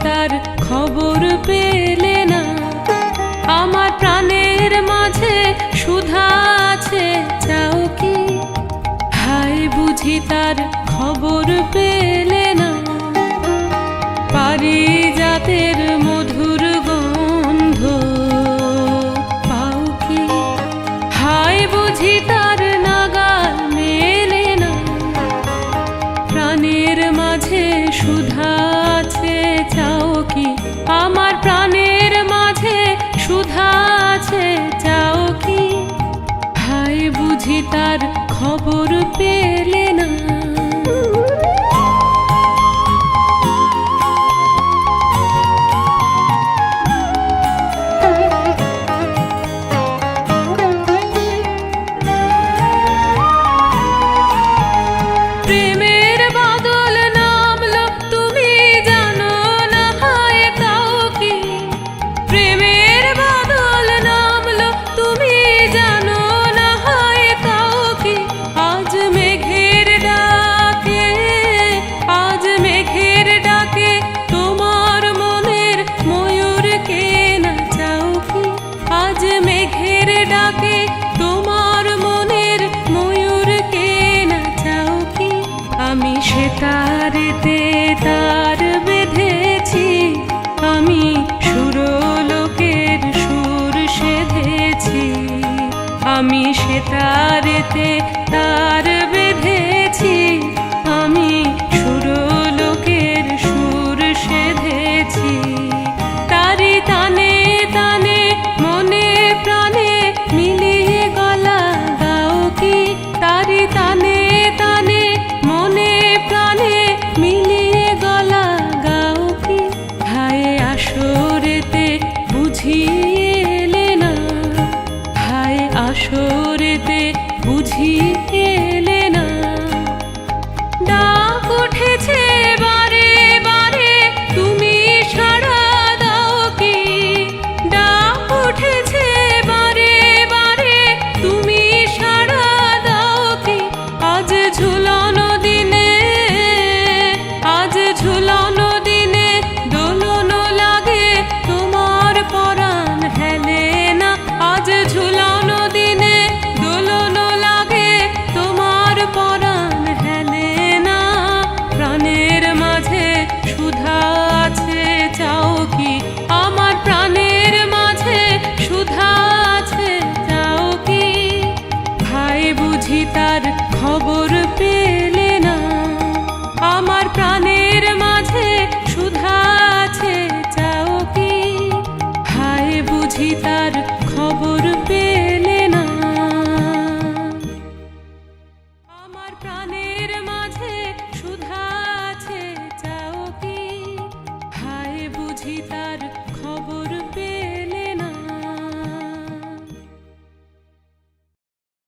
তার খবর পেলে না। আমার প্রাণের মাঝে সুধা আছে চাও কি? হায় বুঝি তার খবর পেলে না। পারিজাতের মধুর গন্ধ পাও কি? হায় বুঝি তার নাগাল মেলে না। প্রাণের মাঝে সুধা আছে চাও কি? আমার প্রাণের মাঝে সুধা আছে চাও কি? হায় বুঝি তার খবর পেলে না। প্রেমের বাদল নামলো তুমি জানো না হায় তাও কি? প্রেমের বাদল নামলো তুমি জানো না হায় তাও কি? আজ মেঘের ডাকে, আজ মেঘের ডাকে তোমার মনের ময়ূরকে নাচাও কি? আজ মেঘের ডাকে তোমার মনের ময়ূরকে নাচাও কি? আমি সেতারেতে তার বেঁধেছি, আমি সুরলোকের সুর সেধেছি। আমি সেতারেতে তার বেঁধেছি, আমি সুরলোকের সুর সেধেছি। তারি তানে তানে মনে প্রাণে মিলিয়ে গলা গাও কি? তারি তানে তানে মনে প্রাণে মিলিয়ে গলা গাও কি? হায় আসরেতে বুঝিয়ে এলে না। হায় আসরেতে বুঝিয়ে